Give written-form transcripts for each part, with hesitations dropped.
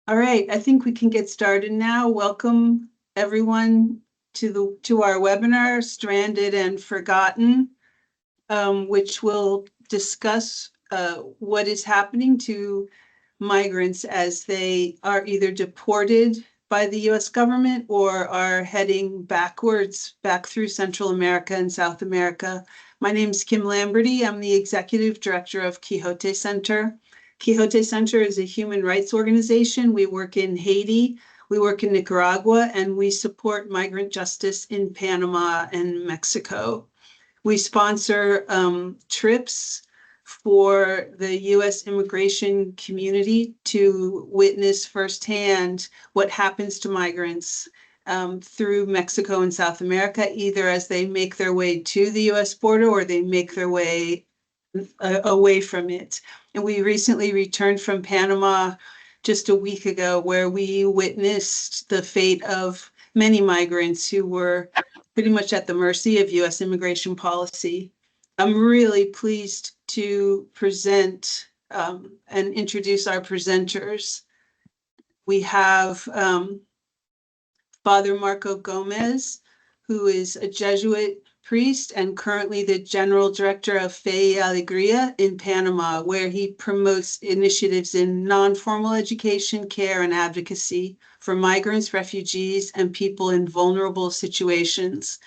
All right, I think we can get started now. Welcome everyone to our webinar, Stranded and Forgotten, which will discuss what is happening to migrants as they are either deported by the US government or are heading backwards back through Central America and South America. My name is Kim Lamberty. I'm the executive director of Quixote Center. Quixote Center is a human rights organization. We work in Haiti, we work in Nicaragua, and we support migrant justice in Panama and Mexico. We sponsor trips for the US immigration community to witness firsthand what happens to migrants through Mexico and South America, either as they make their way to the US border or they make their way away from it. And we recently returned from Panama just a week ago, where we witnessed the fate of many migrants who were pretty much at the mercy of US immigration policy. I'm really pleased to present and introduce our presenters. We have Father Marco Gomez, who is a Jesuit priest and currently the general director of Fe y Alegría in Panama, where he promotes initiatives in non-formal education, care, and advocacy for migrants, refugees, and people in vulnerable situations.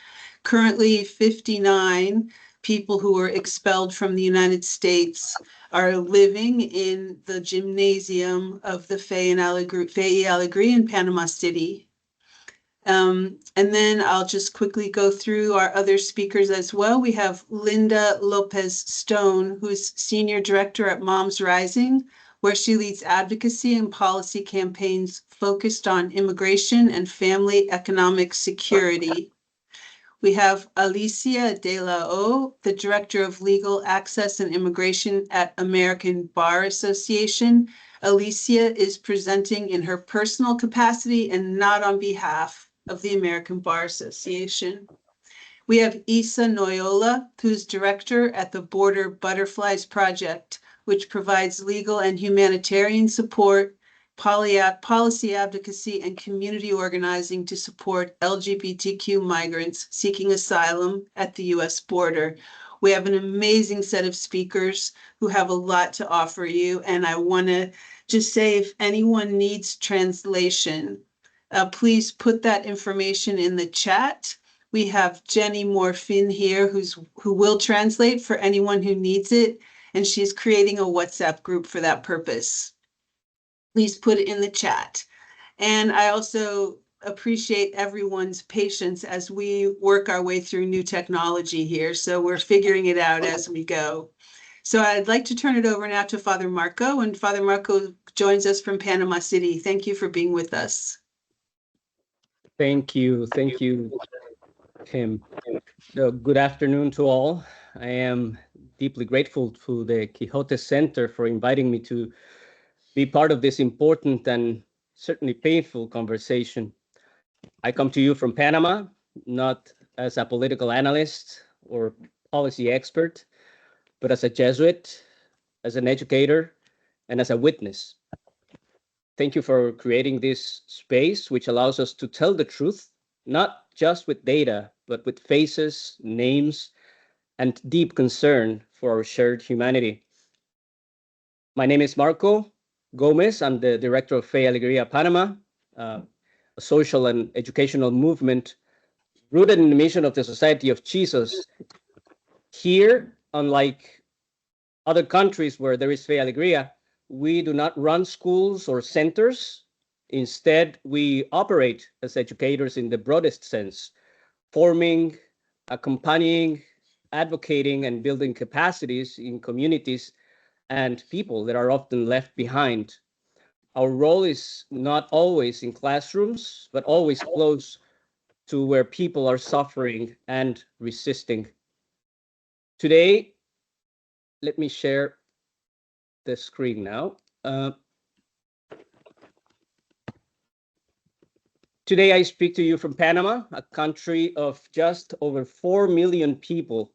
Currently, 59 people who were expelled from the United States are living in the gymnasium of the Fe y Alegría in Panama City. And then I'll just quickly go through our other speakers as well. We have Linda Lopez Stone, who's Senior Director at Moms Rising, where she leads advocacy and policy campaigns focused on immigration and family economic security. We have Alicia De La O, the Director of Legal Access and Immigration at American Bar Association. Alicia is presenting in her personal capacity and not on behalf of the American Bar Association. We have Isa Noyola, who's director at the Border Butterflies Project, which provides legal and humanitarian support, policy advocacy, and community organizing to support LGBTQ migrants seeking asylum at the US border. We have an amazing set of speakers who have a lot to offer you, and I want to just say, if anyone needs translation, please put that information in the chat. We have Jenny Morfin here who will translate for anyone who needs it, and she's creating a WhatsApp group for that purpose. Please put it in the chat. And I also appreciate everyone's patience as we work our way through new technology here. So we're figuring it out as we go. So I'd like to turn it over now to Father Marco, and Father Marco joins us from Panama City. Thank you for being with us. Thank you, Kim. Good afternoon to all. I am deeply grateful to the Quixote Center for inviting me to be part of this important and certainly painful conversation. I come to you from Panama, not as a political analyst or policy expert, but as a Jesuit, as an educator, and as a witness. Thank you for creating this space, which allows us to tell the truth, not just with data, but with faces, names, and deep concern for our shared humanity. My name is Marco Gomez. I'm the director of Fe y Alegría Panama, a social and educational movement rooted in the mission of the Society of Jesus. Here, unlike other countries where there is Fe y Alegría, we do not run schools or centers. Instead, we operate as educators in the broadest sense, forming, accompanying, advocating, and building capacities in communities and people that are often left behind. Our role is not always in classrooms, but always close to where people are suffering and resisting. Today, let me share the screen now. Today, I speak to you from Panama, a country of just over 4 million people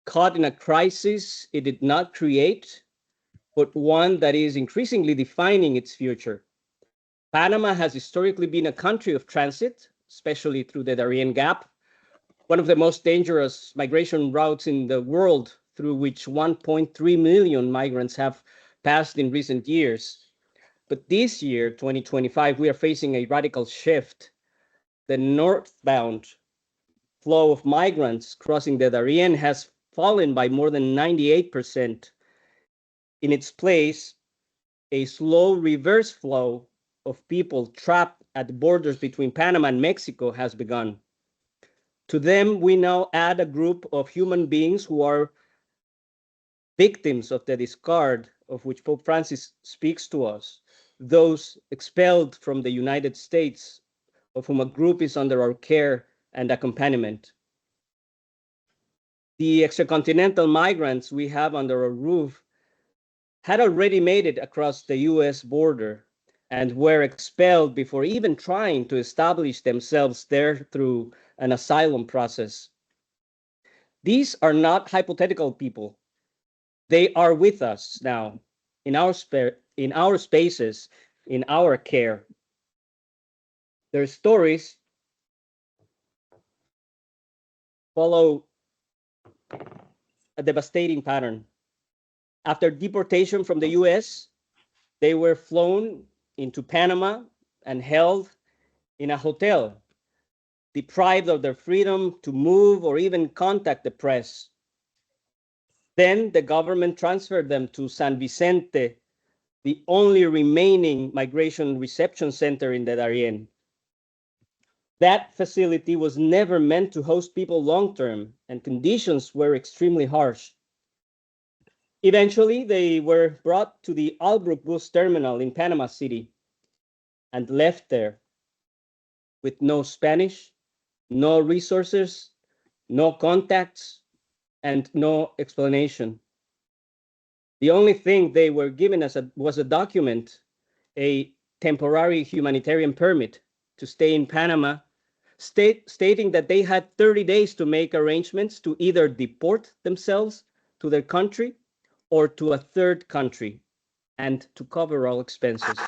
caught in a crisis it did not create, but one that is increasingly defining its future. Panama has historically been a country of transit, especially through the Darien Gap, one of the most dangerous migration routes in the world, through which 1.3 million migrants have passed in recent years. But this year, 2025, we are facing a radical shift. The northbound flow of migrants crossing the Darien has fallen by more than 98%. In its place, a slow reverse flow of people trapped at the borders between Panama and Mexico has begun. To them, we now add a group of human beings who are victims of the discard of which Pope Francis speaks to us, those expelled from the United States, of whom a group is under our care and accompaniment. The extracontinental migrants we have under our roof had already made it across the US border and were expelled before even trying to establish themselves there through an asylum process. These are not hypothetical people. They are with us now in our spaces, in our care. Their stories follow a devastating pattern. After deportation from the US, they were flown into Panama and held in a hotel, deprived of their freedom to move or even contact the press. Then the government transferred them to San Vicente, the only remaining migration reception center in the Darien. That facility was never meant to host people long term, and conditions were extremely harsh. Eventually, they were brought to the Albrook bus terminal in Panama City and left there with no Spanish, no resources, no contacts, and no explanation. The only thing they were given was a document, a temporary humanitarian permit to stay in Panama, stating that they had 30 days to make arrangements to either deport themselves to their country or to a third country and to cover all expenses.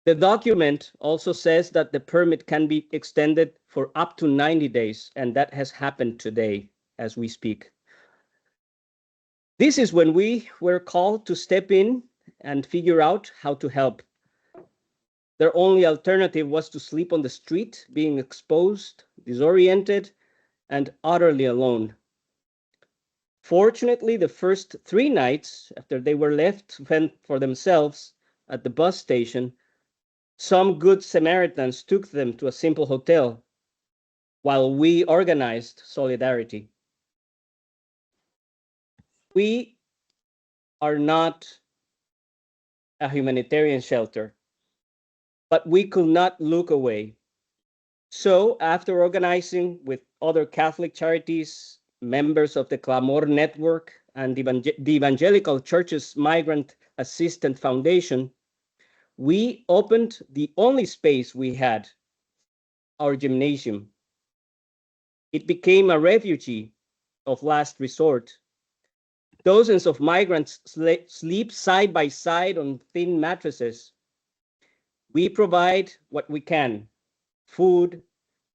The document also says that the permit can be extended for up to 90 days, and that has happened today as we speak. This is when we were called to step in and figure out how to help. Their only alternative was to sleep on the street, being exposed, disoriented, and utterly alone. Fortunately, the first 3 nights after they were left to fend for themselves at the bus station, some good Samaritans took them to a simple hotel while we organized solidarity. We are not a humanitarian shelter, but we could not look away. So, after organizing with other Catholic charities, members of the Clamor Network, and the Evangelical Church's Migrant Assistance Foundation, we opened the only space we had, our gymnasium. It became a refugee of last resort. Dozens of migrants sleep side by side on thin mattresses. We provide what we can: food,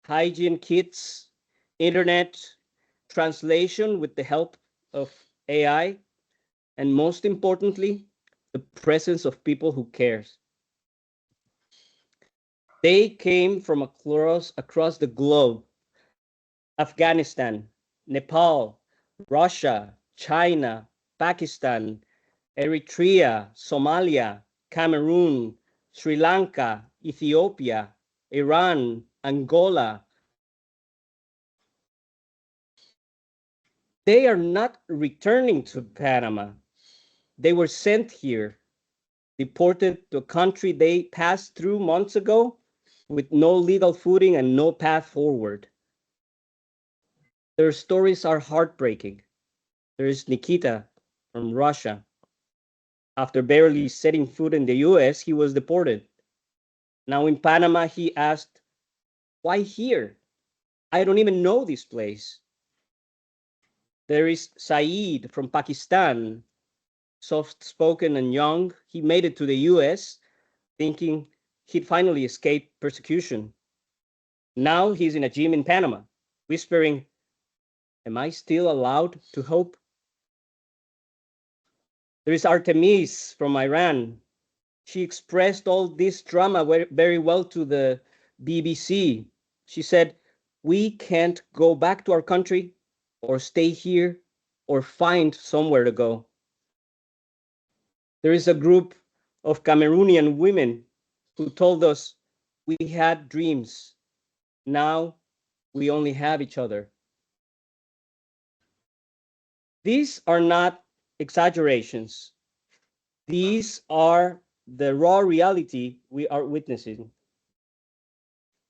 hygiene kits, internet, translation with the help of AI, and most importantly, the presence of people who cares. They came from across the globe: Afghanistan, Nepal, Russia, China, Pakistan, Eritrea, Somalia, Cameroon, Sri Lanka, Ethiopia, Iran, Angola. They are not returning to Panama. They were sent here, deported to a country they passed through months ago with no legal footing and no path forward. Their stories are heartbreaking. There is Nikita from Russia. After barely setting foot in the US, he was deported. Now in Panama, he asked, "Why here? I don't even know this place." There is Saeed from Pakistan, soft-spoken and young. He made it to the US thinking he'd finally escaped persecution. Now he's in a gym in Panama, whispering, "Am I still allowed to hope?" There is Artemis from Iran. She expressed all this drama very well to the BBC. She said, "We can't go back to our country or stay here or find somewhere to go." There is a group of Cameroonian women who told us, "We had dreams. Now we only have each other." These are not exaggerations. These are the raw reality we are witnessing.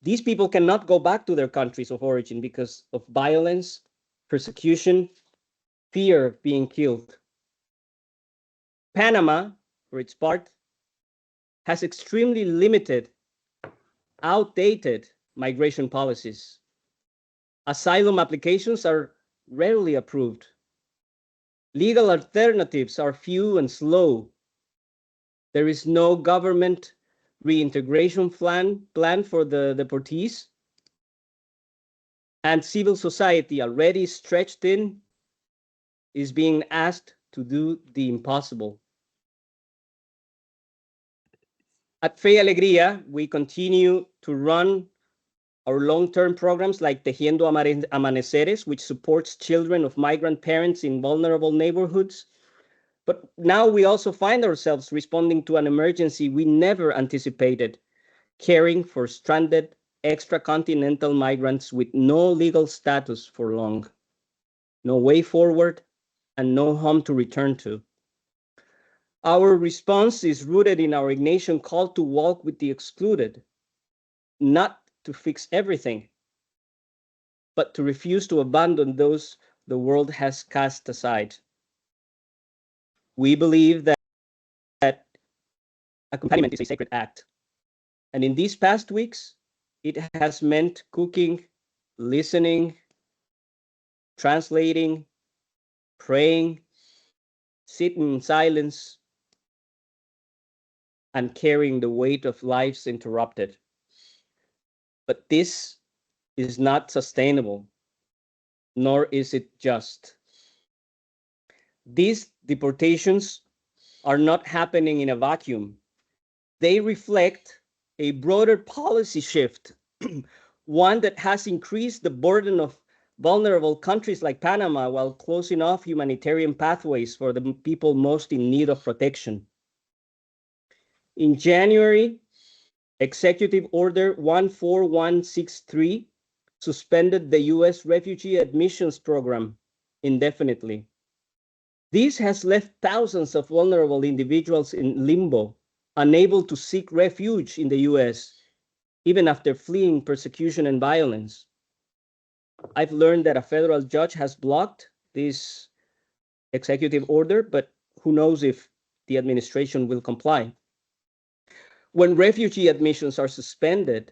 These people cannot go back to their countries of origin because of violence, persecution, fear of being killed. Panama, for its part, has extremely limited, outdated migration policies. Asylum applications are rarely approved. Legal alternatives are few and slow. There is no government reintegration plan for the deportees. And civil society, already stretched in, is being asked to do the impossible. At Fe y Alegría, we continue to run our long-term programs like Tejiendo Amaneceres, which supports children of migrant parents in vulnerable neighborhoods. But now we also find ourselves responding to an emergency we never anticipated, caring for stranded extracontinental migrants with no legal status for long, no way forward, and no home to return to. Our response is rooted in our Ignatian call to walk with the excluded, not to fix everything, but to refuse to abandon those the world has cast aside. We believe that accompaniment is a sacred act. And in these past weeks, it has meant cooking, listening, translating, praying, sitting in silence, and carrying the weight of lives interrupted. But this is not sustainable, nor is it just. These deportations are not happening in a vacuum. They reflect a broader policy shift, one that has increased the burden of vulnerable countries like Panama while closing off humanitarian pathways for the people most in need of protection. In January, Executive Order 14163 suspended the U.S. refugee admissions program indefinitely. This has left thousands of vulnerable individuals in limbo, unable to seek refuge in the U.S., even after fleeing persecution and violence. I've learned that a federal judge has blocked this executive order, but who knows if the administration will comply. When refugee admissions are suspended,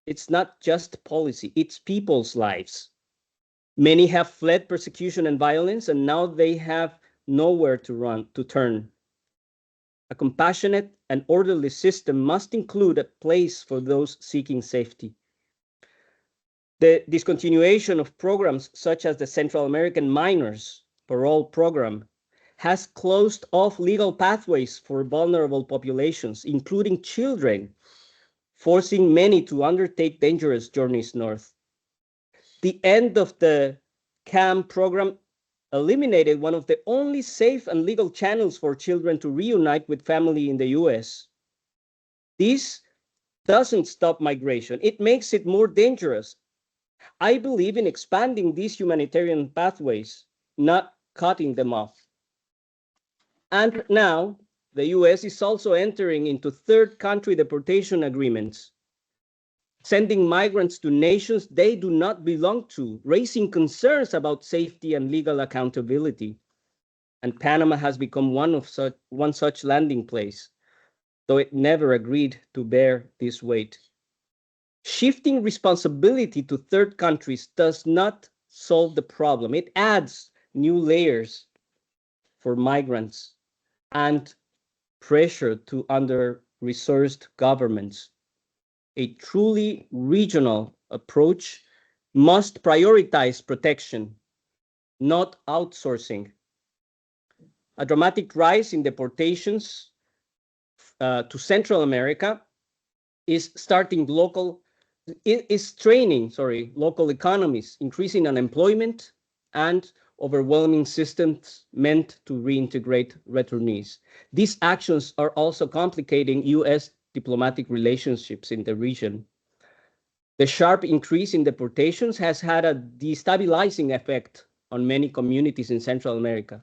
it's not just policy, it's people's lives. Many have fled persecution and violence, and now they have nowhere to turn. A compassionate and orderly system must include a place for those seeking safety. The discontinuation of programs such as the Central American Minors Parole Program has closed off legal pathways for vulnerable populations, including children, forcing many to undertake dangerous journeys north. The end of the CAM program eliminated one of the only safe and legal channels for children to reunite with family in the US. This doesn't stop migration, it makes it more dangerous. I believe in expanding these humanitarian pathways, not cutting them off. And now, the US is also entering into third country deportation agreements, sending migrants to nations they do not belong to, raising concerns about safety and legal accountability. And Panama has become one such landing place, though it never agreed to bear this weight. Shifting responsibility to third countries does not solve the problem. It adds new layers for migrants and pressure to resourced governments. A truly regional approach must prioritize protection, not outsourcing. A dramatic rise in deportations to Central America is straining local economies, increasing unemployment, and overwhelming systems meant to reintegrate returnees. These actions are also complicating U.S. diplomatic relationships in the region. The sharp increase in deportations has had a destabilizing effect on many communities in Central America.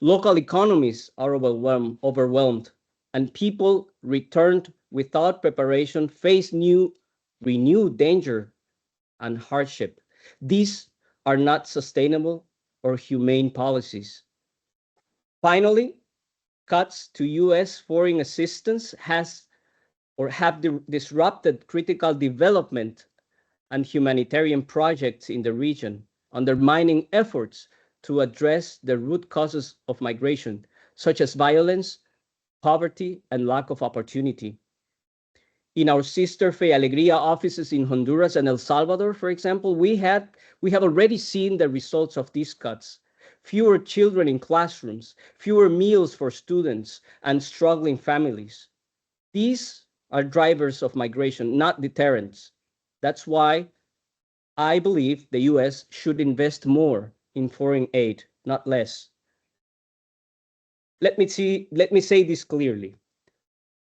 Local economies are overwhelmed, and people returned without preparation face renewed danger and hardship. These are not sustainable or humane policies. Finally, cuts to U.S. foreign assistance have disrupted critical development and humanitarian projects in the region, undermining efforts to address the root causes of migration, such as violence, poverty, and lack of opportunity. In our sister Fe y Alegría offices in Honduras and El Salvador, for example, we have already seen the results of these cuts. Fewer children in classrooms, fewer meals for students, and struggling families. These are drivers of migration, not deterrents. That's why I believe the U.S. should invest more in foreign aid, not less. Let me say this clearly.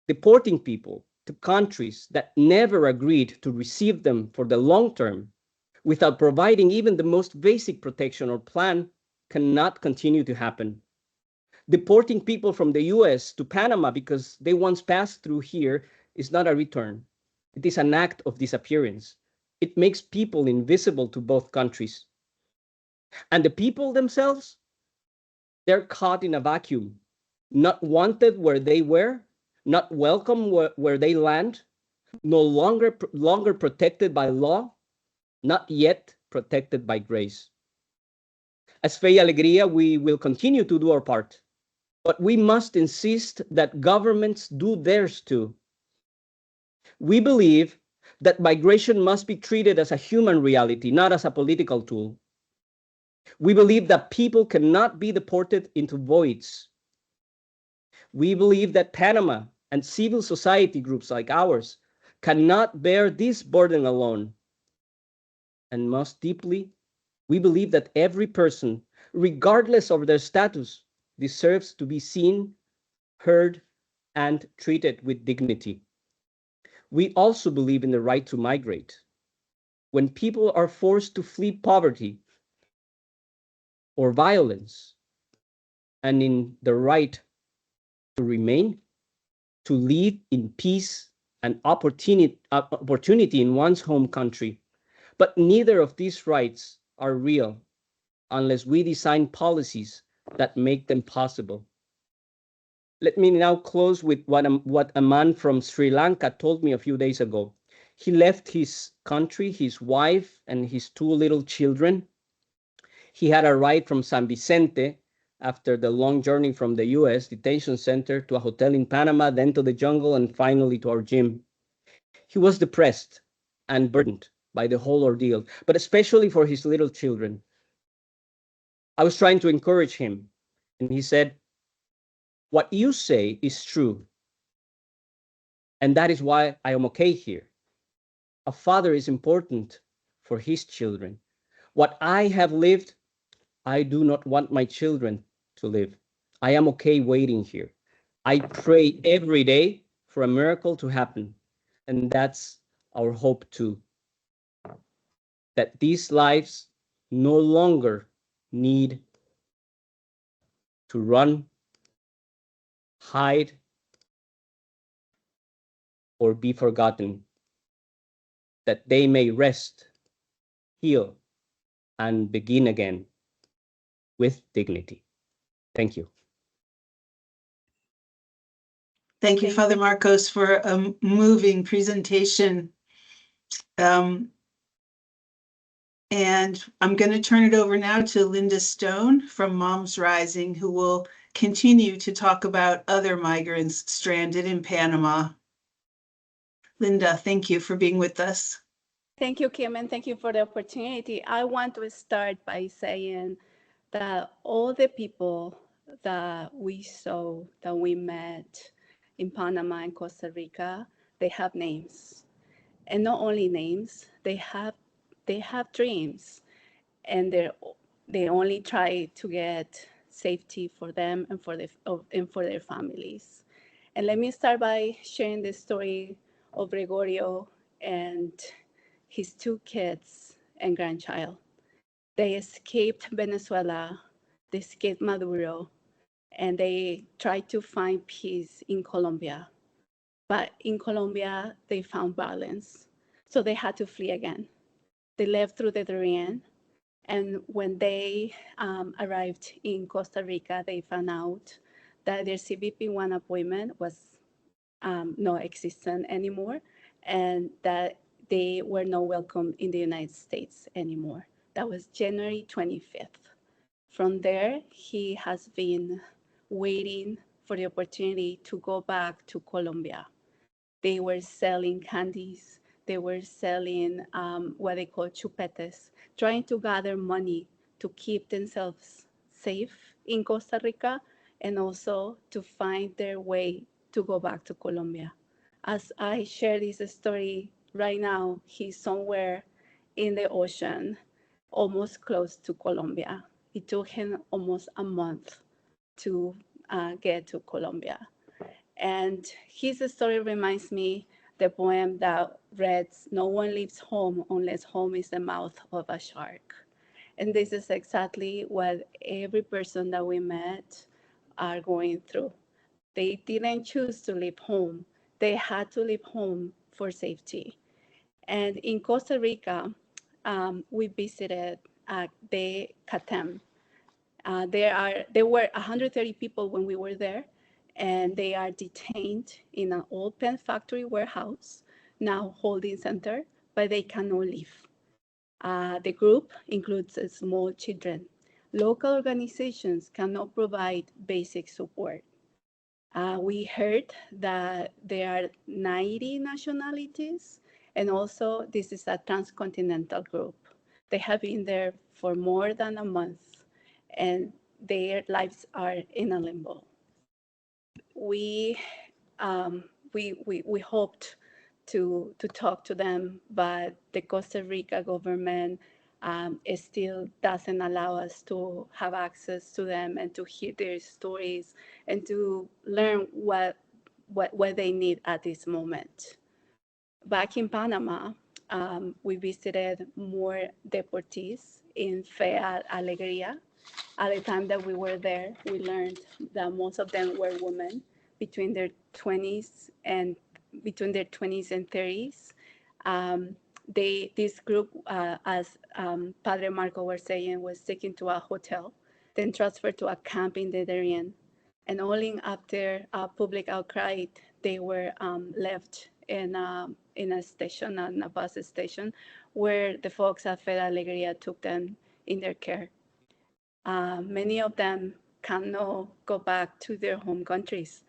Deporting people to countries that never agreed to receive them for the long term without providing even the most basic protection or plan cannot continue to happen. Deporting people from the U.S. to Panama because they once passed through here is not a return. It is an act of disappearance. It makes people invisible to both countries. And the people themselves, they're caught in a vacuum, not wanted where they were, not welcome where they land, no longer protected by law, not yet protected by grace. As Fe y Alegría, we will continue to do our part, but we must insist that governments do theirs too. We believe that migration must be treated as a human reality, not as a political tool. We believe that people cannot be deported into voids. We believe that Panama and civil society groups like ours cannot bear this burden alone. And most deeply, we believe that every person, regardless of their status, deserves to be seen, heard, and treated with dignity. We also believe in the right to migrate. When people are forced to flee poverty or violence, and in the right to remain, to live in peace and opportunity in one's home country. But neither of these rights are real unless we design policies that make them possible. Let me now close with what a man from Sri Lanka told me a few days ago. He left his country, his wife, and his 2 little children. He had a ride from San Vicente after the long journey from the US detention center to a hotel in Panama, then to the jungle, and finally to our gym. He was depressed and burdened by the whole ordeal, but especially for his little children. I was trying to encourage him, and he said, "What you say is true, and that is why I am okay here. A father is important for his children. What I have lived, I do not want my children to live. I am okay waiting here. I pray every day for a miracle to happen, and that's our hope too. That these lives no longer need to run, hide, or be forgotten. That they may rest, heal, and begin again with dignity." Thank you. Thank you, Father Marcos, for a moving presentation. And I'm going to turn it over now to Linda Stone from Moms Rising, who will continue to talk about other migrants stranded in Panama. Linda, thank you for being with us. Thank you, Kim, and thank you for the opportunity. I want to start by saying that all the people that we saw, that we met in Panama and Costa Rica, they have names. And not only names, they have dreams, and they only try to get safety for them and for their families. And let me start by sharing the story of Gregorio and his two kids and grandchild. They escaped Venezuela, they escaped Maduro, and they tried to find peace in Colombia. But in Colombia, they found violence. So they had to flee again. They left through the Darien. And when they arrived in Costa Rica, they found out that their CBP1 appointment was not existent anymore, and that they were not welcome in the United States anymore. That was January 25th. From there, he has been waiting for the opportunity to go back to Colombia. They were selling candies, they were selling what they call chupetes, trying to gather money to keep themselves safe in Costa Rica and also to find their way to go back to Colombia. As I share this story right now, he's somewhere in the ocean, almost close to Colombia. It took him almost a month to get to Colombia. And his story reminds me the poem that reads, "No one leaves home unless home is the mouth of a shark." And this is exactly what every person that we met are going through. They didn't choose to leave home. They had to leave home for safety. And in Costa Rica, we visited the CATEM. There were 130 people when we were there, and they are detained in an old pen factory warehouse, now holding center, but they cannot leave. The group includes small children. Local organizations cannot provide basic support. We heard that there are 90 nationalities, and also this is a transcontinental group. They have been there for more than a month, and their lives are in a limbo. We we hoped to talk to them, but the Costa Rica government it still doesn't allow us to have access to them and to hear their stories and to learn what they need at this moment. Back in Panama, we visited more deportees in Fe y Alegría. At the time that we were there, we learned that most of them were women between their 20s and 30s. Um, this group, as Padre Marco was saying, was taken to a hotel, then transferred to a camp in the Darien. And only after a public outcry, they were left in a station, in a bus station, where the folks at Fe y Alegría took them in their care. Many of them cannot go back to their home countries.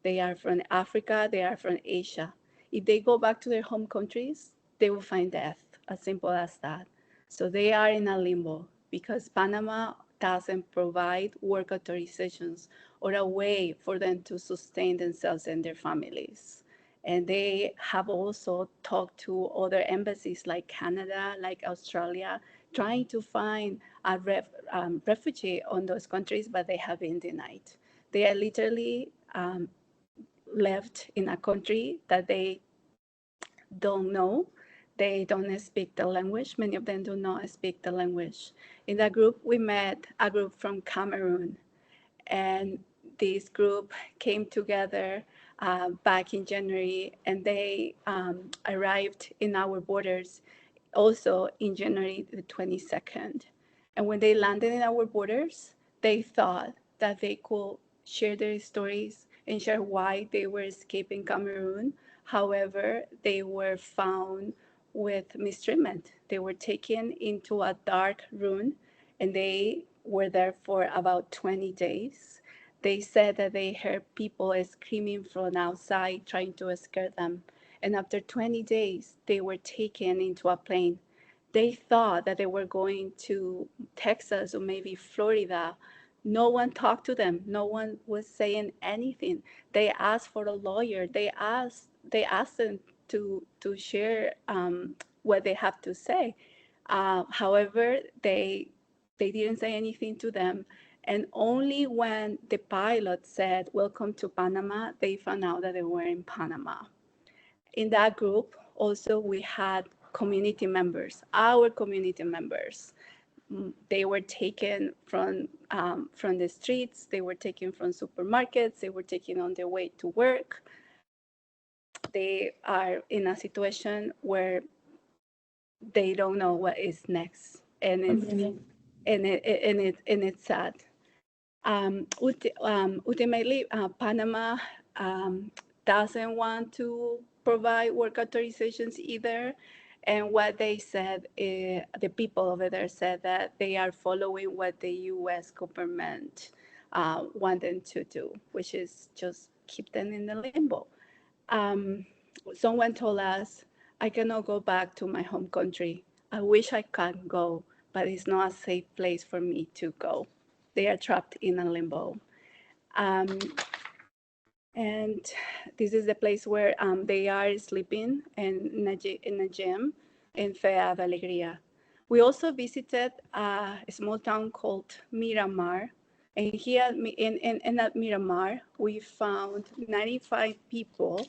They are from Africa, they are from Asia. If they go back to their home countries, they will find death, as simple as that. So they are in a limbo because Panama doesn't provide work authorizations or a way for them to sustain themselves and their families. And they have also talked to other embassies like Canada, like Australia, trying to find a refugee on those countries, but they have been denied. They are literally left in a country that they don't know. They don't speak the language. Many of them do not speak the language. In that group, we met a group from Cameroon, and this group came together back in January, and they arrived in our borders also in January the 22nd. And when they landed in our borders, they thought that they could share their stories and share why they were escaping Cameroon. However, they were found with mistreatment. They were taken into a dark room, and they were there for about 20 days. They said that they heard people screaming from outside, trying to scare them. And after 20 days, they were taken into a plane. They thought that they were going to Texas or maybe Florida. No one talked to them. No one was saying anything. They asked for a lawyer. They asked them to share what they have to say. However, they didn't say anything to them. And only when the pilot said, "Welcome to Panama," they found out that they were in Panama. In that group, also, we had community members, our community members. They were taken from the streets, they were taken from supermarkets, they were taken on their way to work. They are in a situation where they don't know what is next. And it's sad. Ultimately, Panama doesn't want to provide work authorizations either. And what they said, the people over there said that they are following what the US government want them to do, which is just keep them in the limbo. Someone told us, "I cannot go back to my home country. I wish I could go, but it's not a safe place for me to go." They are trapped in a limbo. And this is the place where they are sleeping in a gym in Fe y Alegría. We also visited a small town called Miramar. And here at Miramar, we found 95 people,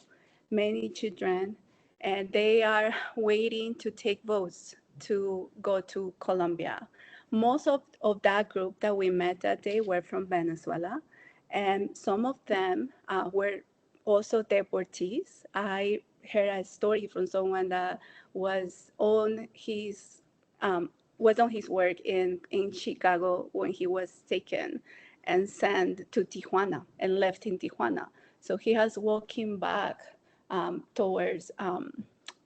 many children, and they are waiting to take votes to go to Colombia. Most of that group that we met that day were from Venezuela, and some of them were also deportees. I heard a story from someone that was on his work in Chicago when he was taken and sent to Tijuana and left in Tijuana. So he has walking back towards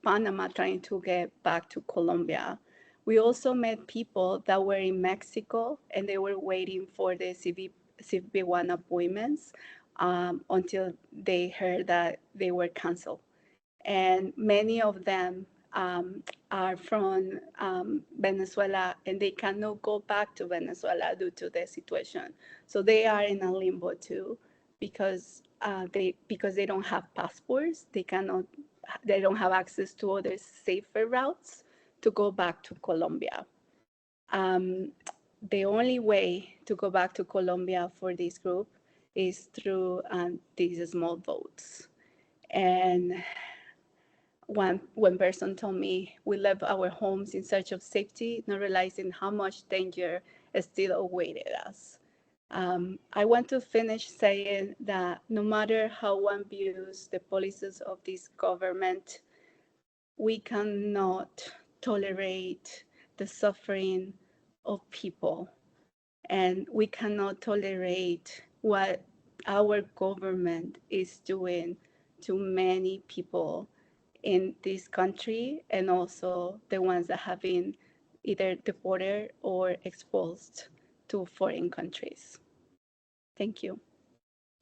Panama, trying to get back to Colombia. We also met people that were in Mexico and they were waiting for the CV1 appointments until they heard that they were canceled. And many of them are from Venezuela, and they cannot go back to Venezuela due to the situation. So they are in a limbo too, because they don't have passports. They don't have access to other safer routes to go back to Colombia. The only way to go back to Colombia for this group is through these small boats. And one person told me, "We left our homes in search of safety, not realizing how much danger still awaited us." I want to finish saying that no matter how one views the policies of this government, we cannot tolerate the suffering of people, and we cannot tolerate what our government is doing to many people in this country, and also the ones that have been either deported or exposed to foreign countries. Thank you.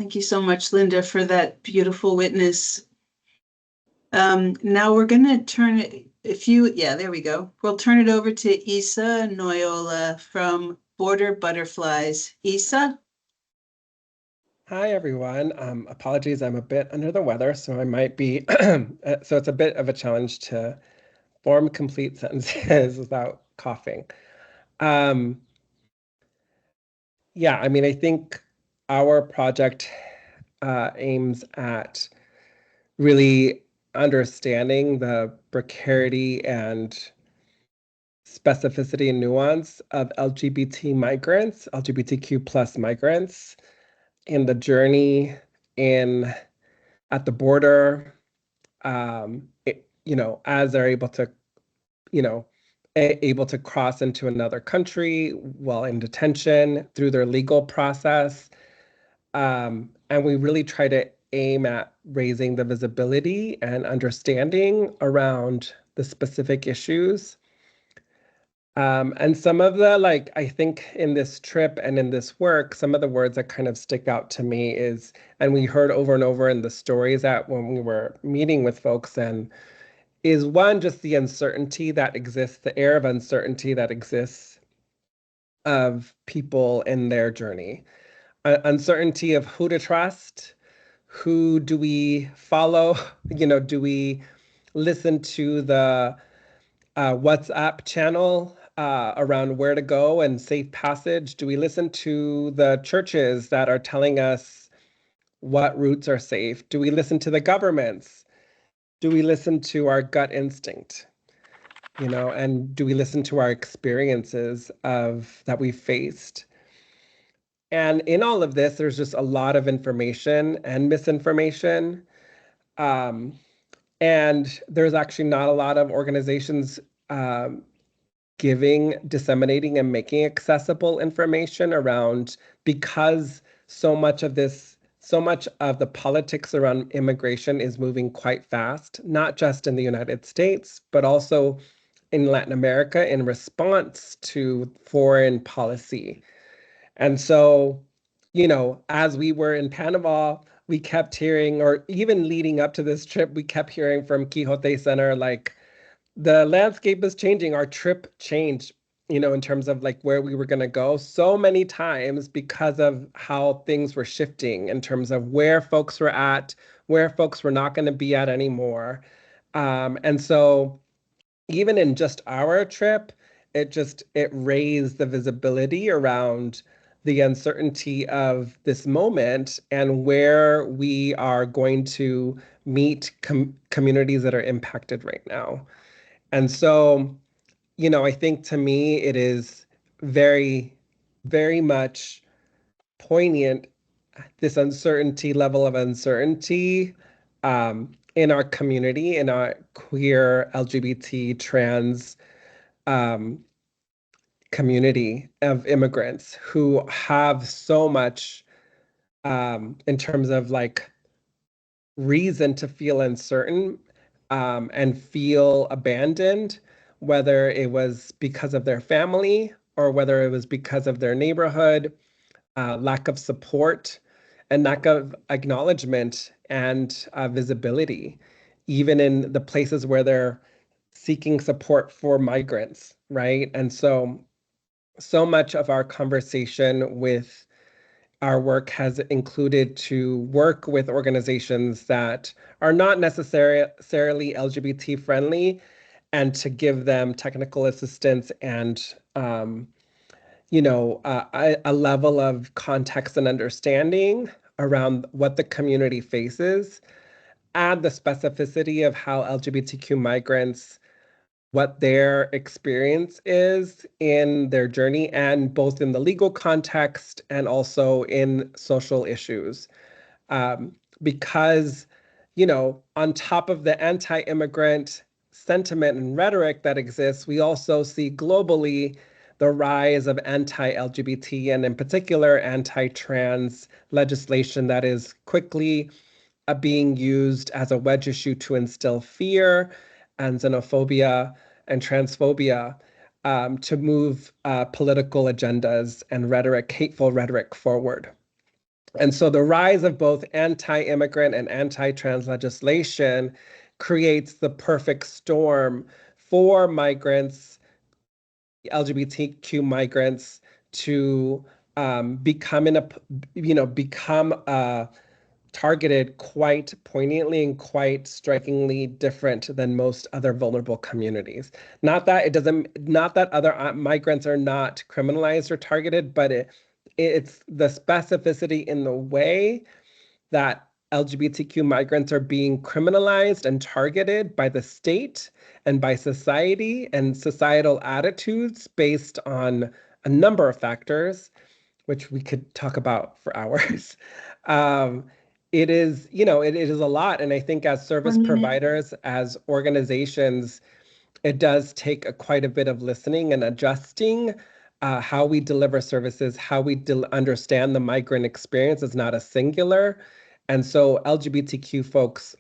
Thank you so much, Linda, for that beautiful witness. Now we're going to turn it, there we go. We'll turn it over to Isa Noyola from Border Butterflies. Isa? Hi, everyone. Apologies, I'm a bit under the weather, so I might be, so it's a bit of a challenge to form complete sentences without coughing. Yeah, I mean, I think our project aims at really understanding the precarity and specificity and nuance of LGBT migrants, LGBTQ plus migrants, in the journey at the border, as they're able to, able to cross into another country while in detention through their legal process. And we really try to aim at raising the visibility and understanding around the specific issues And some of the, like, I think in this trip and in this work, some of the words that kind of stick out to me is, and we heard over and over in the stories that when we were meeting with folks, and is one, just the uncertainty that exists, the air of uncertainty that exists of people in their journey. Uncertainty of who to trust, who do we follow, do we listen to the WhatsApp channel around where to go and safe passage? Do we listen to the churches that are telling us what routes are safe? Do we listen to the governments? Do we listen to our gut instinct? And do we listen to our experiences of that we faced? And in all of this, there's just a lot of information and misinformation. Um, and there's actually not a lot of organizations disseminating and making accessible information around, because so much of the politics around immigration is moving quite fast, not just in the United States, but also in Latin America in response to foreign policy. And so, as we were in Panama, we kept hearing, or even leading up to this trip, we kept hearing from Quixote Center, like, the landscape is changing. Our trip changed, in terms of like where we were going to go so many times because of how things were shifting in terms of where folks were at, where folks were not going to be at anymore. And so even in just our trip, it raised the visibility around the uncertainty of this moment and where we are going to meet communities that are impacted right now. And so, I think to me, it is very, very much poignant, this level of uncertainty in our community, in our queer, LGBT, trans community of immigrants who have so much in terms of like reason to feel uncertain and feel abandoned, whether it was because of their family or whether it was because of their neighborhood, lack of support and lack of acknowledgement and visibility, even in the places where they're seeking support for migrants, right? And so much of our conversation with our work has included to work with organizations that are not necessarily LGBT friendly, and to give them technical assistance and a level of context and understanding around what the community faces, and the specificity of how LGBTQ migrants, what their experience is in their journey, and both in the legal context and also in social issues. Because, on top of the anti-immigrant sentiment and rhetoric that exists, we also see globally the rise of anti-LGBT and in particular anti-trans legislation that is quickly being used as a wedge issue to instill fear and xenophobia and transphobia to move political agendas and hateful rhetoric forward. And so the rise of both anti-immigrant and anti-trans legislation creates the perfect storm for migrants, LGBTQ migrants, to become targeted quite poignantly and quite strikingly different than most other vulnerable communities. Not that other migrants are not criminalized or targeted, but it's the specificity in the way that LGBTQ migrants are being criminalized and targeted by the state and by society and societal attitudes based on a number of factors, which we could talk about for hours. It is a lot. And I think as service providers, as organizations, it does take quite a bit of listening and adjusting how we deliver services, how we understand the migrant experience is not a singular. And so LGBTQ folks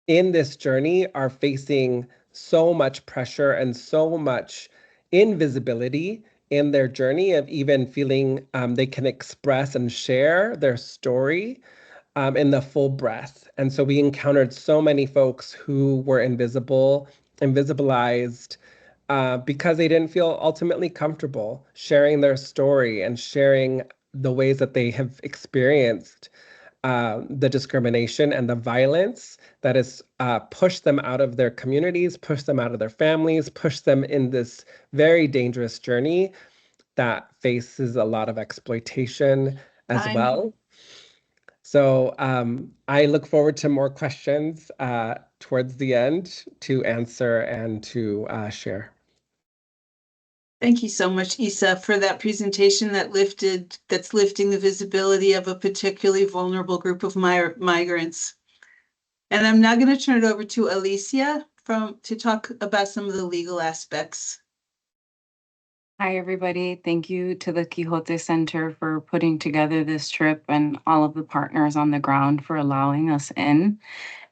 in this journey are facing so much pressure and so much invisibility in their journey of even feeling they can express and share their story in the full breath. And so we encountered so many folks who were invisibilized, because they didn't feel ultimately comfortable sharing their story and sharing the ways that they have experienced the discrimination and the violence that has pushed them out of their communities, pushed them out of their families, pushed them in this very dangerous journey that faces a lot of exploitation as well. So I look forward to more questions towards the end to answer and to share. Thank you so much, Isa, for that presentation that's lifting the visibility of a particularly vulnerable group of migrants. And I'm now going to turn it over to Alicia to talk about some of the legal aspects. Hi, everybody. Thank you to the Quixote Center for putting together this trip and all of the partners on the ground for allowing us in.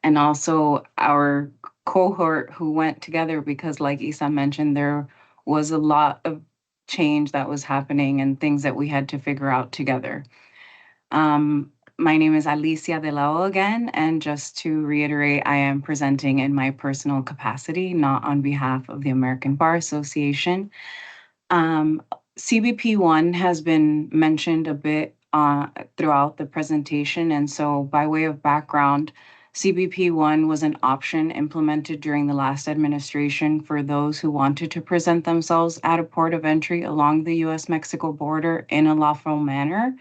And also our cohort who went together because, like Isa mentioned, there was a lot of change that was happening and things that we had to figure out together. My name is Alicia de la O again, and just to reiterate, I am presenting in my personal capacity, not on behalf of the American Bar Association. CBP1 has been mentioned a bit throughout the presentation, and so by way of background, CBP1 was an option implemented during the last administration for those who wanted to present themselves at a port of entry along the US-Mexico border in a lawful manner.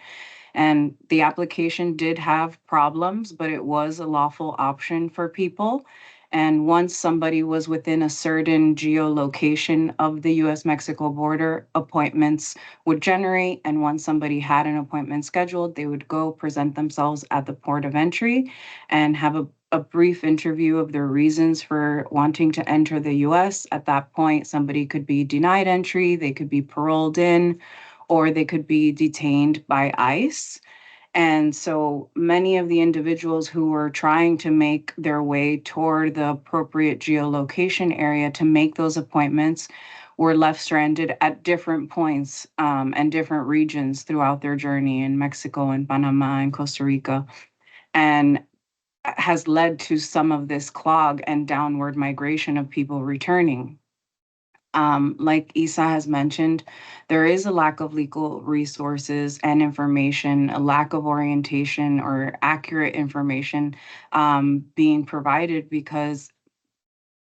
And the application did have problems, but it was a lawful option for people. And once somebody was within a certain geolocation of the US-Mexico border, appointments would generate. And once somebody had an appointment scheduled, they would go present themselves at the port of entry and have a brief interview of their reasons for wanting to enter the US. At that point, somebody could be denied entry, they could be paroled in, or they could be detained by ICE. And so many of the individuals who were trying to make their way toward the appropriate geolocation area to make those appointments were left stranded at different points and different regions throughout their journey in Mexico and Panama and Costa Rica, and has led to some of this clog and downward migration of people returning. Like Isa has mentioned, there is a lack of legal resources and information, a lack of orientation or accurate information being provided because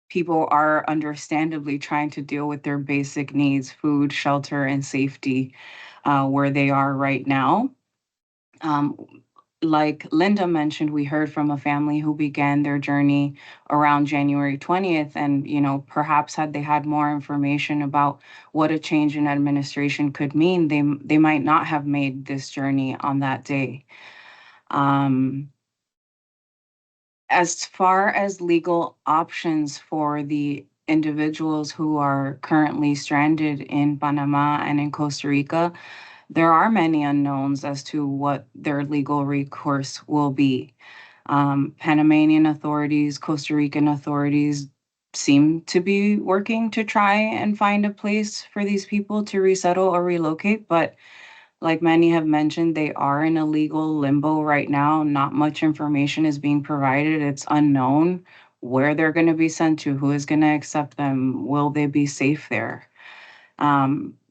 people are understandably trying to deal with their basic needs, food, shelter, and safety, where they are right now. Like Linda mentioned, we heard from a family who began their journey around January 20th. And, perhaps had they had more information about what a change in administration could mean, they might not have made this journey on that day. As far as legal options for the individuals who are currently stranded in Panama and in Costa Rica, there are many unknowns as to what their legal recourse will be. Panamanian authorities, Costa Rican authorities seem to be working to try and find a place for these people to resettle or relocate, but like many have mentioned, they are in a legal limbo right now. Not much information is being provided. It's unknown where they're going to be sent to, who is going to accept them, will they be safe there?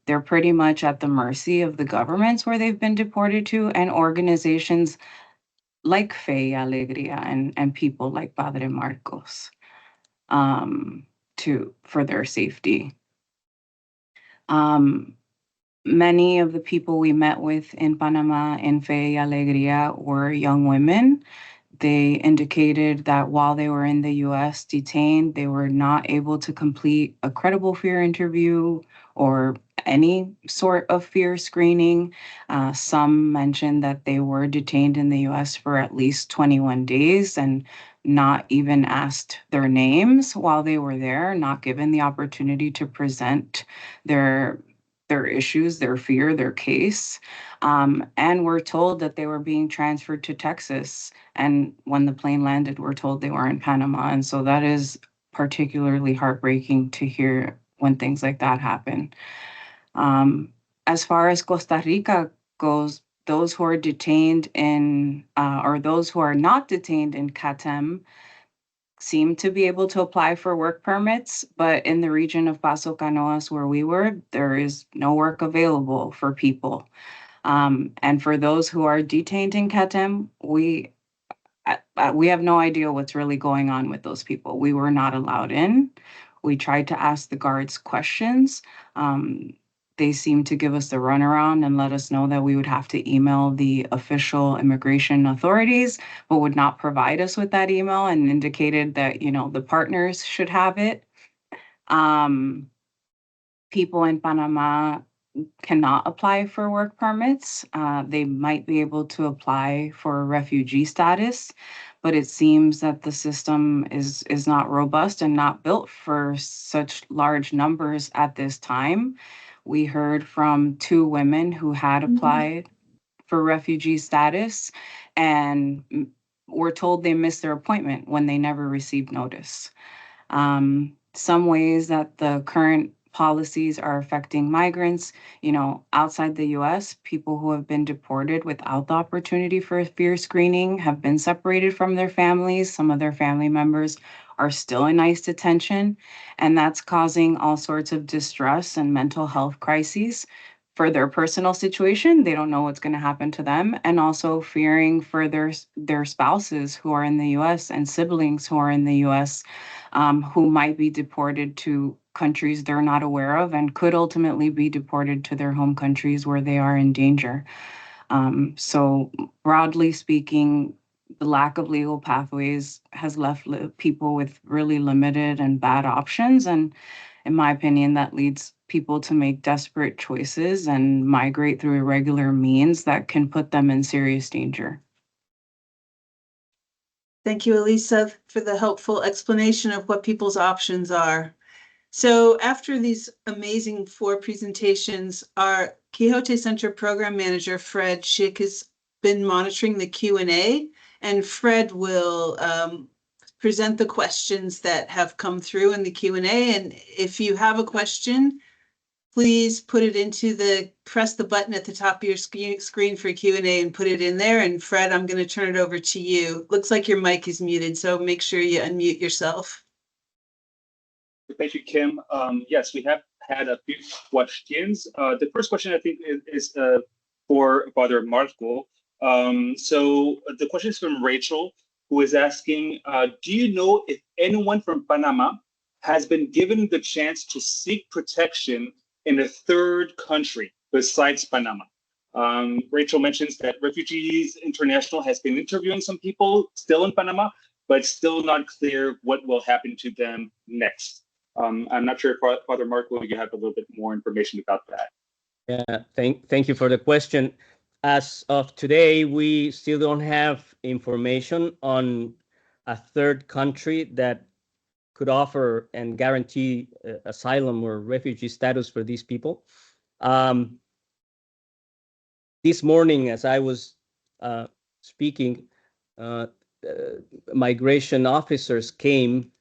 They're pretty much at the mercy of the governments where they've been deported to, and organizations like Fe y Alegría and people like Padre Marcos for their safety. Many of the people we met with in Panama in Fe y Alegría were young women. They indicated that while they were in the US detained, they were not able to complete a credible fear interview or any sort of fear screening. Some mentioned that they were detained in the US for at least 21 days and not even asked their names while they were there, not given the opportunity to present their issues, their fear, their case. And we're told that they were being transferred to Texas. And when the plane landed, we're told they were in Panama. And so that is particularly heartbreaking to hear when things like that happen. As far as Costa Rica goes, those who are detained in, or those who are not detained in CATEM seem to be able to apply for work permits, but in the region of Paso Canoas where we were, there is no work available for people. And for those who are detained in CATEM, we have no idea what's really going on with those people. We were not allowed in. We tried to ask the guards questions. They seemed to give us the runaround and let us know that we would have to email the official immigration authorities, but would not provide us with that email, and indicated that, you know, the partners should have it. People in Panama cannot apply for work permits. They might be able to apply for refugee status, but it seems that the system is not robust and not built for such large numbers at this time. We heard from 2 women who had applied for refugee status and were told they missed their appointment when they never received notice. Some ways that the current policies are affecting migrants, you know, outside the US, people who have been deported without the opportunity for a fear screening have been separated from their families. Some of their family members are still in ICE detention, and that's causing all sorts of distress and mental health crises for their personal situation. They don't know what's going to happen to them, and also fearing for their spouses who are in the US and siblings who are in the US, who might be deported to countries they're not aware of and could ultimately be deported to their home countries where they are in danger. So broadly speaking, the lack of legal pathways has left people with really limited and bad options. And in my opinion, that leads people to make desperate choices and migrate through irregular means that can put them in serious danger. Thank you, Elisa, for the helpful explanation of what people's options are. So after these amazing 4 presentations, our Quixote Center Program Manager, Fred Schick, has been monitoring the Q&A, and Fred will present the questions that have come through in the Q&A. And if you have a question, please put it into press the button at the top of your screen for Q&A and put it in there. And Fred, I'm going to turn it over to you. Looks like your mic is muted, so make sure you unmute yourself. Thank you, Kim. Yes, we have had a few questions. The first question, I think, is for Father Marco. So the question is from Rachel, who is asking, do you know if anyone from Panama has been given the chance to seek protection in a third country besides Panama? Rachel mentions that Refugees International has been interviewing some people still in Panama, but still not clear what will happen to them next. I'm not sure if Father Marco, you have a little bit more information about that. Yeah, thank you for the question. As of today, we still don't have information on a third country that could offer and guarantee asylum or refugee status for these people. This morning, as I was speaking, migration officers came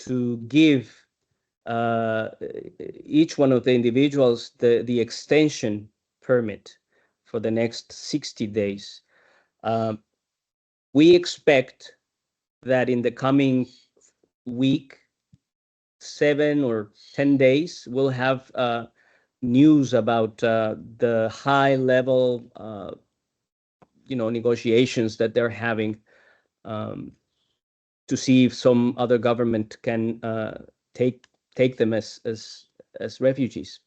to give each one of the individuals the extension permit for the next 60 days. We expect that in the coming week, 7 or 10 days, we'll have news about the high-level, negotiations that they're having to see if some other government can take them as refugees.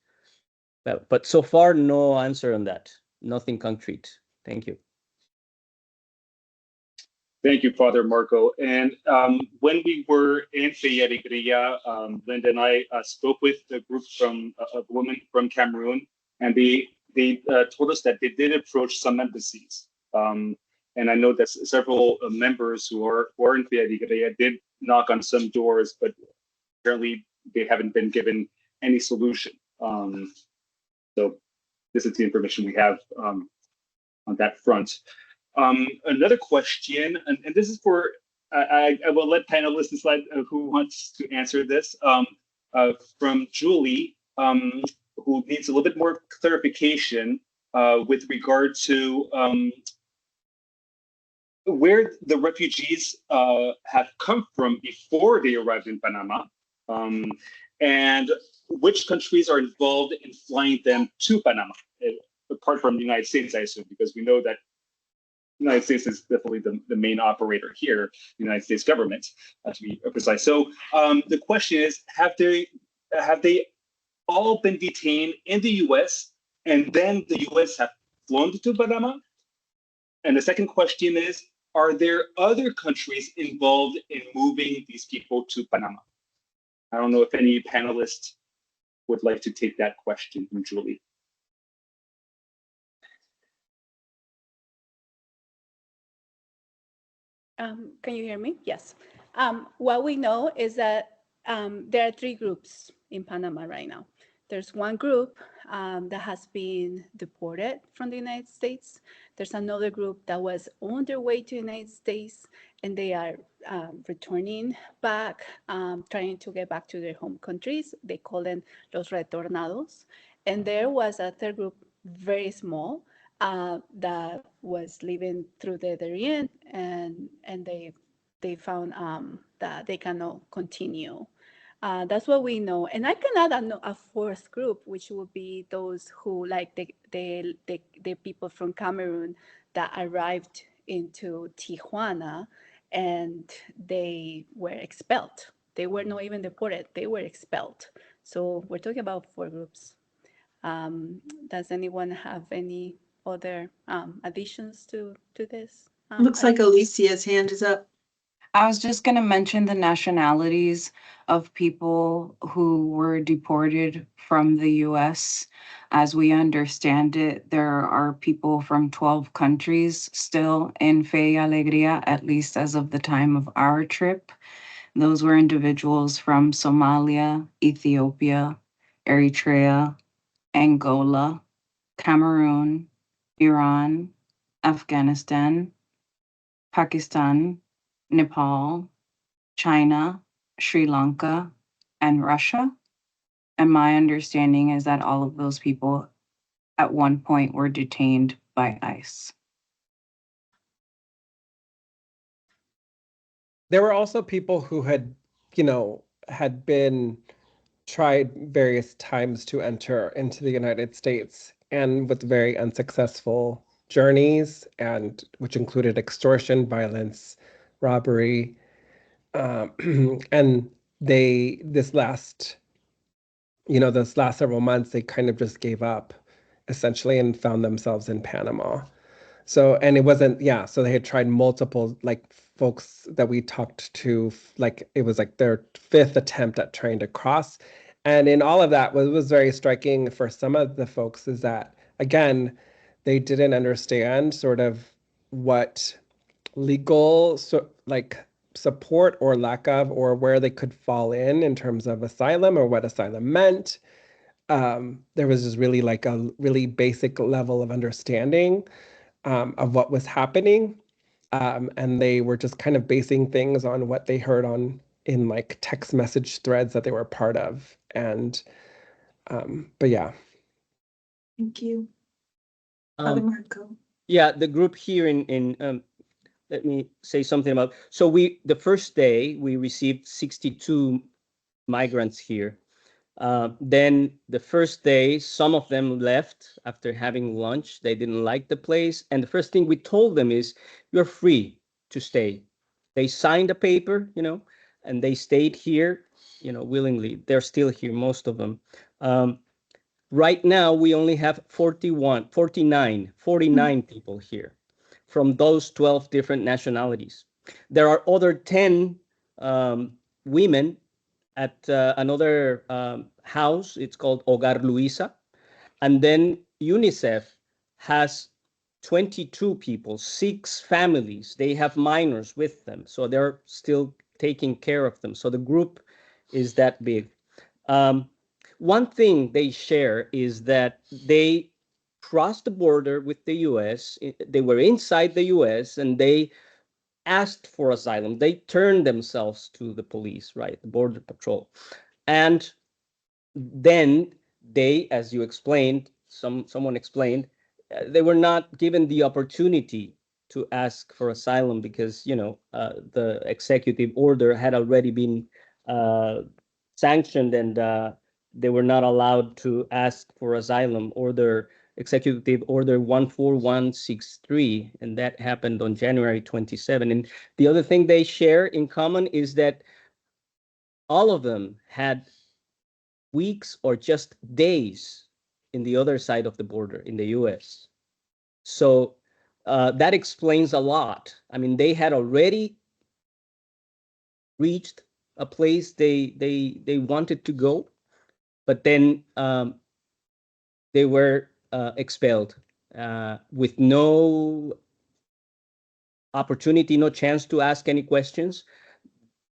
But so far, no answer on that. Nothing concrete. Thank you. Thank you, Father Marco. And when we were in Fe y Alegría, Linda and I spoke with a group of women from Cameroon, and they told us that they did approach some embassies. And I know that several members who are in Fe y Alegría did knock on some doors, but apparently they haven't been given any solution. So this is the information we have on that front. Another question, and this is for, I will let panelists decide who wants to answer this. from Julie, who needs a little bit more clarification with regard to where the refugees have come from before they arrived in Panama, and which countries are involved in flying them to Panama, apart from the United States, I assume, because we know that the United States is definitely the main operator here, the United States government, to be precise. So the question is, have they all been detained in the US and then the US have flown to Panama? And the second question is, are there other countries involved in moving these people to Panama? I don't know if any panelists would like to take that question from Julie. Can you hear me? Yes. What we know is that there are three groups in Panama right now. There's one group that has been deported from the United States. There's another group that was on their way to the United States, and they are returning back, trying to get back to their home countries. They call them los retornados. And there was a third group, very small, that was living through the Darien, and they found that they cannot continue. That's what we know. And I can add a fourth group, which would be those who, like the people from Cameroon that arrived into Tijuana, and they were expelled. They were not even deported, they were expelled. So we're talking about four groups. Does anyone have any other additions to this? Looks like Alicia's hand is up. I was just going to mention the nationalities of people who were deported from the US. As we understand it, there are people from 12 countries still in Fe y Alegría, at least as of the time of our trip. Those were individuals from Somalia, Ethiopia, Eritrea, Angola, Cameroon, Iran, Afghanistan, Pakistan, Nepal, China, Sri Lanka, and Russia. And my understanding is that all of those people at one point were detained by ICE. There were also people who had been tried various times to enter into the United States, and with very unsuccessful journeys, and which included extortion, violence, robbery, and this last several months, they kind of just gave up, essentially, and found themselves in Panama. So, and it wasn't, so they had tried multiple, like, folks that we talked to, like, it was like their fifth attempt at trying to cross. And in all of that, what was very striking for some of the folks is that, again, they didn't understand sort of what legal, support or lack of, or where they could fall in terms of asylum or what asylum meant. There was just really like a really basic level of understanding of what was happening. And they were just kind of basing things on what they heard in like text message threads that they were part of. And, but yeah. Thank you. Father Marco. Yeah, the group here in let me say something about, so the first day we received 62 migrants here. Then the first day, some of them left after having lunch. They didn't like the place. And the first thing we told them is, you're free to stay. They signed a paper, and they stayed here, willingly. They're still here, most of them. Right now, we only have 49 people here from those 12 different nationalities. There are other 10 women at another house. It's called Hogar Luisa. And then UNICEF has 22 people, 6 families. They have minors with them, so they're still taking care of them. So the group is that big. One thing they share is that they crossed the border with the US. They were inside the US and they asked for asylum. They turned themselves to the police, right, the border patrol. And then they, as you explained, someone explained, they were not given the opportunity to ask for asylum because, the executive order had already been sanctioned, and they were not allowed to ask for asylum. Executive Order 14163, and that happened on January 27. And the other thing they share in common is that all of them had weeks or just days in the other side of the border in the US. So that explains a lot. I mean, they had already reached a place they wanted to go, but then they were expelled with no opportunity, no chance to ask any questions.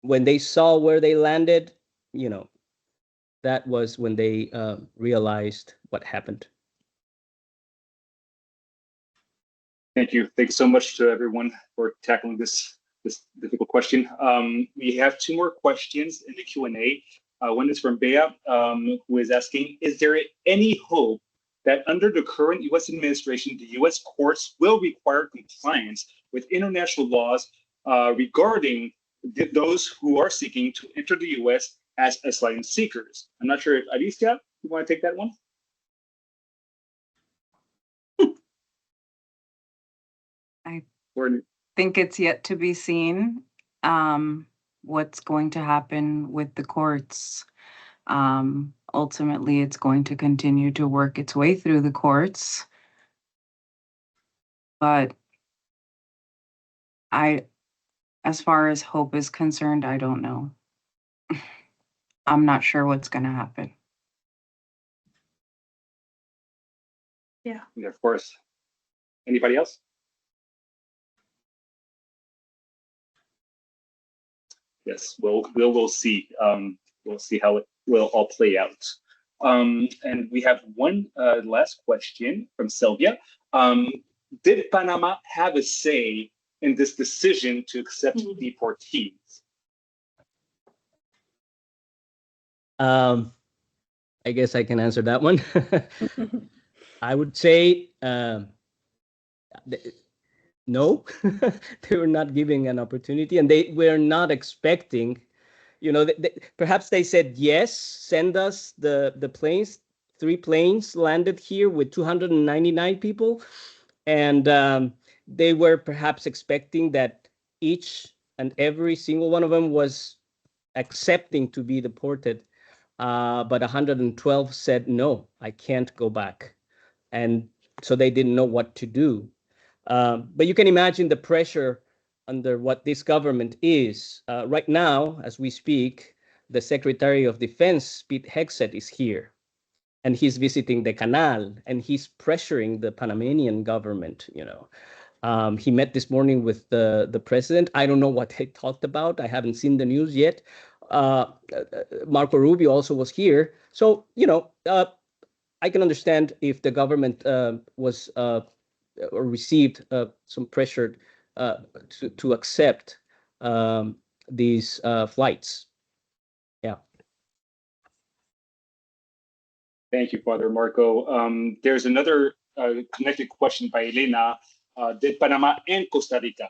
When they saw where they landed, that was when they realized what happened. Thank you. Thanks so much to everyone for tackling this difficult question. We have two more questions in the Q&A. One is from Bea, who is asking, is there any hope that under the current U.S. administration, the U.S. courts will require compliance with international laws regarding those who are seeking to enter the U.S. as asylum seekers? I'm not sure if Alicia, you want to take that one? I think it's yet to be seen what's going to happen with the courts. Ultimately, it's going to continue to work its way through the courts. But as far as hope is concerned, I don't know. I'm not sure what's going to happen. Yeah, of course. Anybody else? Yes, we'll see. We'll see how it will all play out. And we have one last question from Sylvia. Did Panama have a say in this decision to accept deportees? I guess I can answer that one. I would say no, they were not giving an opportunity, and they were not expecting, perhaps they said, yes, send us the planes. 3 planes landed here with 299 people. And they were perhaps expecting that each and every single one of them was accepting to be deported. But 112 said, no, I can't go back. And so they didn't know what to do. But you can imagine the pressure under what this government is. Right now, as we speak, the Secretary of Defense, Pete Hegseth, is here. And he's visiting the Canal, and he's pressuring the Panamanian government. He met this morning with the president. I don't know what they talked about. I haven't seen the news yet. Marco Rubio also was here. So, I can understand if the government was or received some pressure to accept these flights. Yeah. Thank you, Father Marco. There's another connected question by Elena. Did Panama and Costa Rica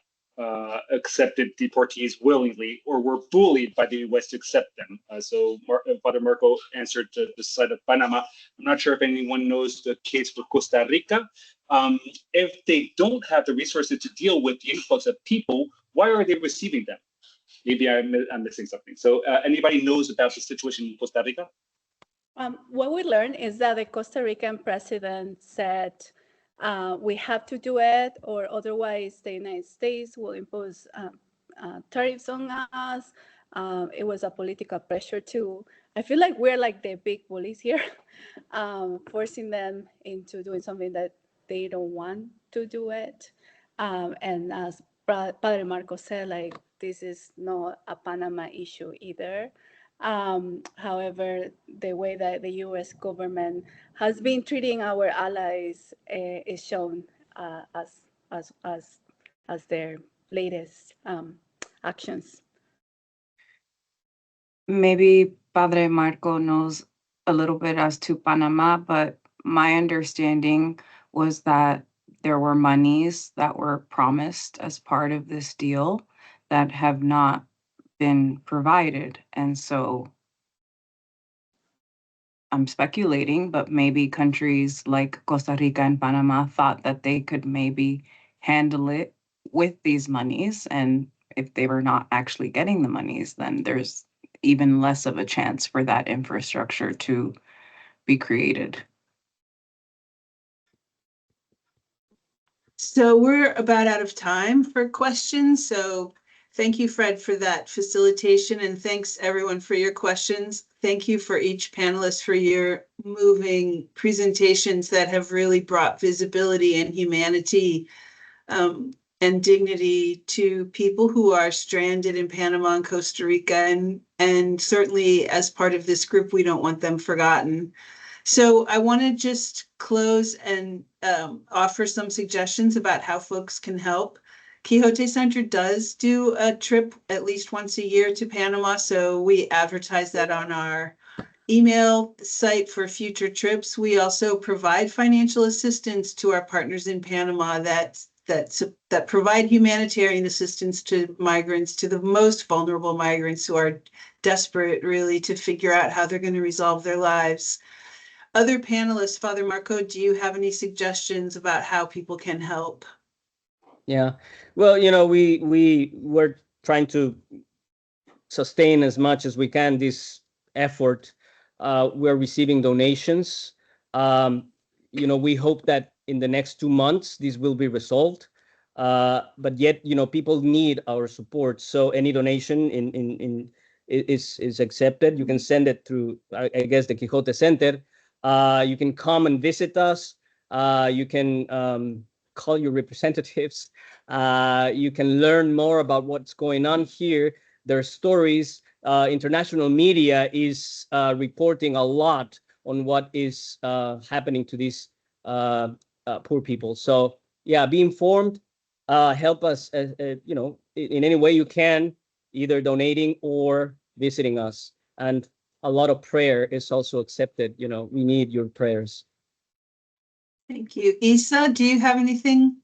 accepted deportees willingly, or were bullied by the U.S. to accept them? So Father Marco answered the side of Panama. I'm not sure if anyone knows the case for Costa Rica. If they don't have the resources to deal with the influx of people, why are they receiving them? Maybe I'm missing something. So anybody knows about the situation in Costa Rica? What we learned is that the Costa Rican president said, we have to do it, or otherwise the United States will impose tariffs on us. It was a political pressure too. I feel like we're like the big bullies here, forcing them into doing something that they don't want to do it. And as Padre Marco said, like, this is not a Panama issue either. However, the way that the U.S. government has been treating our allies is shown as their latest actions. Maybe Padre Marco knows a little bit as to Panama, but my understanding was that there were monies that were promised as part of this deal that have not been provided. And so I'm speculating, but maybe countries like Costa Rica and Panama thought that they could maybe handle it with these monies. And if they were not actually getting the monies, then there's even less of a chance for that infrastructure to be created. So we're about out of time for questions. So thank you, Fred, for that facilitation, and thanks everyone for your questions. Thank you for each panelist for your moving presentations that have really brought visibility and humanity and dignity to people who are stranded in Panama and Costa Rica. And certainly as part of this group, we don't want them forgotten. So I want to just close and offer some suggestions about how folks can help. Quixote Center does do a trip at least once a year to Panama, so we advertise that on our email site for future trips. We also provide financial assistance to our partners in Panama that provide humanitarian assistance to migrants, to the most vulnerable migrants who are desperate really to figure out how they're going to resolve their lives. Other panelists, Father Marco, do you have any suggestions about how people can help? Yeah, well, we're trying to sustain as much as we can this effort. We're receiving donations. We hope that in the next 2 months this will be resolved. But yet, people need our support. So any donation is accepted. You can send it through, I guess, the Quixote Center. You can come and visit us. You can call your representatives. You can learn more about what's going on here. There are stories. International media is reporting a lot on what is happening to these poor people. So yeah, be informed. Help us, in any way you can, either donating or visiting us. And a lot of prayer is also accepted. We need your prayers. Thank you. Isa, do you have anything?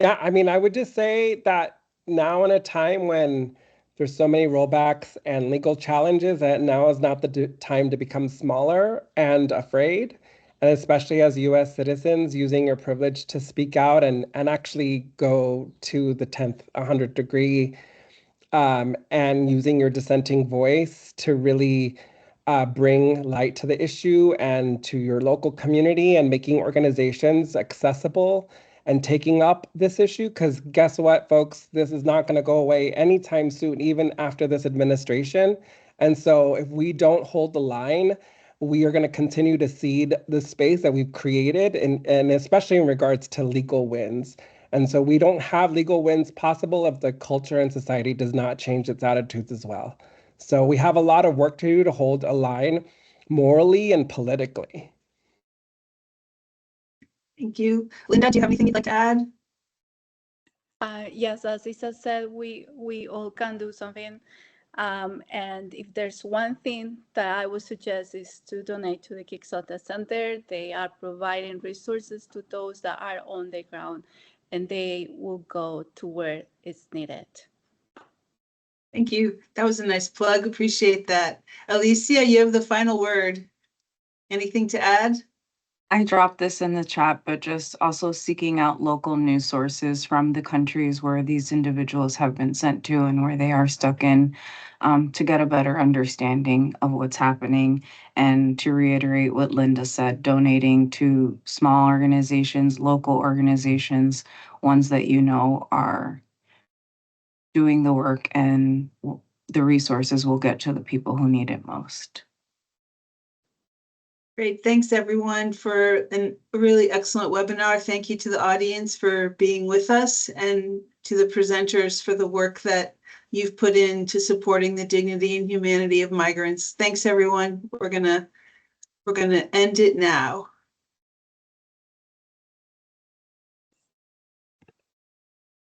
Yeah, I mean, I would just say that now in a time when there's so many rollbacks and legal challenges, that now is not the time to become smaller and afraid. And especially as US citizens, using your privilege to speak out and actually go to the 10th 100 degree and using your dissenting voice to really bring light to the issue and to your local community, and making organizations accessible and taking up this issue. Because guess what, folks, this is not going to go away anytime soon, even after this administration. And so if we don't hold the line, we are going to continue to cede the space that we've created, and especially in regards to legal wins. And so we don't have legal wins possible if the culture and society does not change its attitudes as well. So we have a lot of work to do to hold a line morally and politically. Thank you. Linda, do you have anything you'd like to add? Yes, as Isa said, we all can do something. And if there's one thing that I would suggest is to donate to the Quixote Center. They are providing resources to those that are on the ground, and they will go to where it's needed. Thank you. That was a nice plug. Appreciate that. Alicia, you have the final word. Anything to add? I dropped this in the chat, but just also seeking out local news sources from the countries where these individuals have been sent to and where they are stuck in, to get a better understanding of what's happening. And to reiterate what Linda said, donating to small organizations, local organizations, ones that are doing the work, and the resources will get to the people who need it most. Great. Thanks, everyone, for a really excellent webinar. Thank you to the audience for being with us, and to the presenters for the work that you've put into supporting the dignity and humanity of migrants. Thanks, everyone. We're gonna end it now.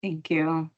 Thank you.